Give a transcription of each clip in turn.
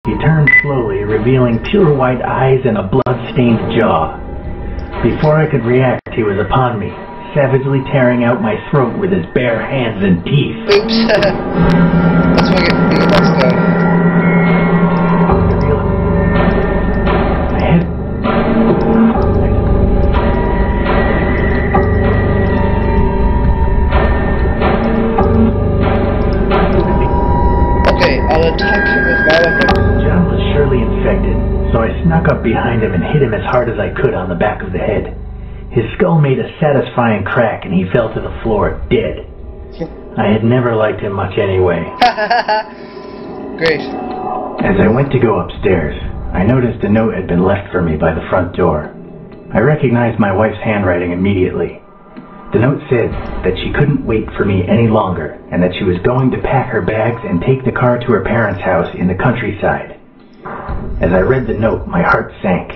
He turned slowly, revealing pure white eyes and a blood-stained jaw. Before I could react, he was upon me, savagely tearing out my throat with his bare hands and teeth. Oops. That's why I get that's down. My head... Okay, I'll attack him with my weapon. John was surely infected, so I snuck up behind him and hit him as hard as I could on the back of the head. His skull made a satisfying crack and he fell to the floor, dead. I had never liked him much anyway. Great. As I went to go upstairs, I noticed a note had been left for me by the front door. I recognized my wife's handwriting immediately. The note said that she couldn't wait for me any longer and that she was going to pack her bags and take the car to her parents' house in the countryside. As I read the note, my heart sank.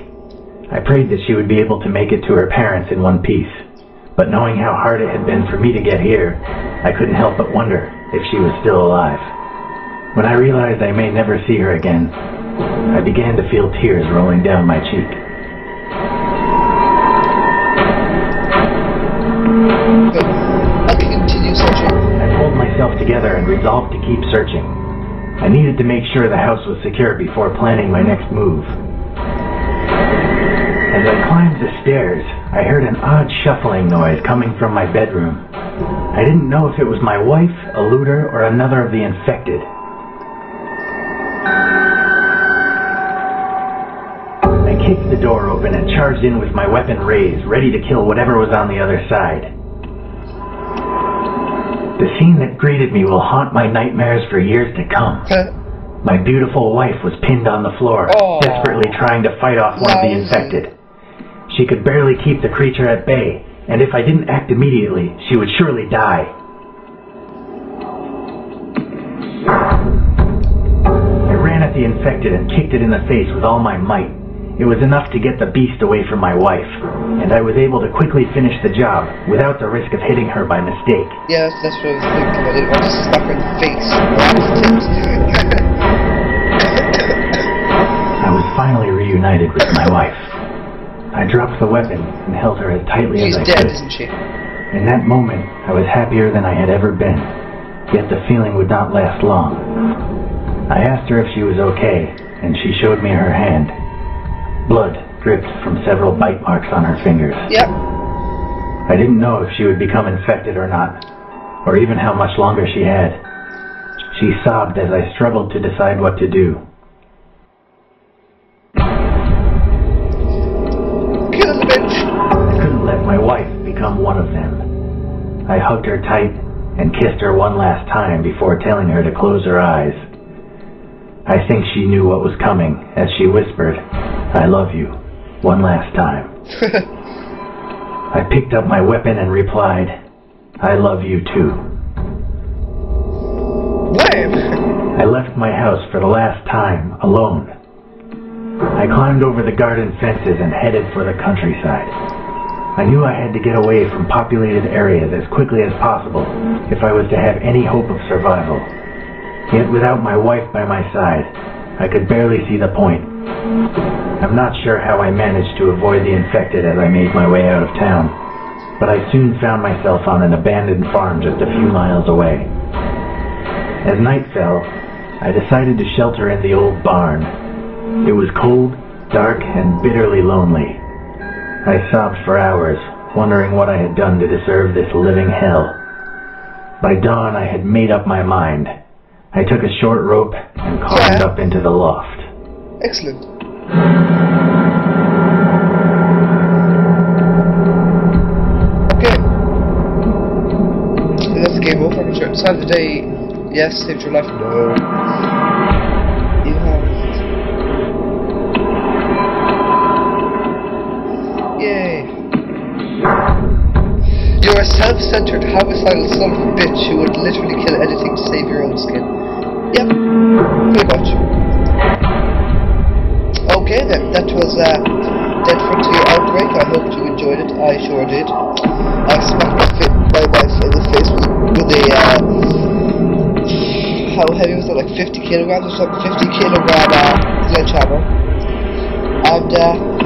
I prayed that she would be able to make it to her parents in one piece, but knowing how hard it had been for me to get here, I couldn't help but wonder if she was still alive. When I realized I may never see her again, I began to feel tears rolling down my cheek. I'll continue searching. I pulled myself together and resolved to keep searching. I needed to make sure the house was secure before planning my next move. As I climbed the stairs, I heard an odd shuffling noise coming from my bedroom. I didn't know if it was my wife, a looter, or another of the infected. I kicked the door open and charged in with my weapon raised, ready to kill whatever was on the other side. The scene that greeted me will haunt my nightmares for years to come. My beautiful wife was pinned on the floor, desperately trying to fight off one of the infected. She could barely keep the creature at bay, and if I didn't act immediately, she would surely die. I ran at the infected and kicked it in the face with all my might. It was enough to get the beast away from my wife, and I was able to quickly finish the job without the risk of hitting her by mistake. Yeah, that's what I was thinking. I didn't want to slap her in the face. I was finally reunited with my wife. I dropped the weapon and held her as tightly as I could. She's dead, isn't she? In that moment, I was happier than I had ever been, yet the feeling would not last long. I asked her if she was okay, and she showed me her hand. Blood dripped from several bite marks on her fingers. Yep. I didn't know if she would become infected or not, or even how much longer she had. She sobbed as I struggled to decide what to do. Kill the bitch! I couldn't let my wife become one of them. I hugged her tight and kissed her one last time before telling her to close her eyes. I think she knew what was coming as she whispered, "I love you," one last time. I picked up my weapon and replied, "I love you too." Wham! I left my house for the last time, alone. I climbed over the garden fences and headed for the countryside. I knew I had to get away from populated areas as quickly as possible if I was to have any hope of survival. Yet without my wife by my side, I could barely see the point. I'm not sure how I managed to avoid the infected as I made my way out of town, but I soon found myself on an abandoned farm just a few miles away. As night fell, I decided to shelter in the old barn. It was cold, dark, and bitterly lonely. I sobbed for hours, wondering what I had done to deserve this living hell. By dawn, I had made up my mind. I took a short rope and climbed up into the loft. Excellent. Okay. That's the game over. I'm sure. Time of the day. Yes, saved your life. No. You have. Yay. You're a self-centered, homicidal son of a bitch who would literally kill anything to save your own skin. Yep, pretty much. Okay then, that was Dead Frontier Outbreak. I hope you enjoyed it. I sure did. I smacked my wife in the face with a how heavy was it, like 50 kilograms or something, 50 kilogram sledgehammer. And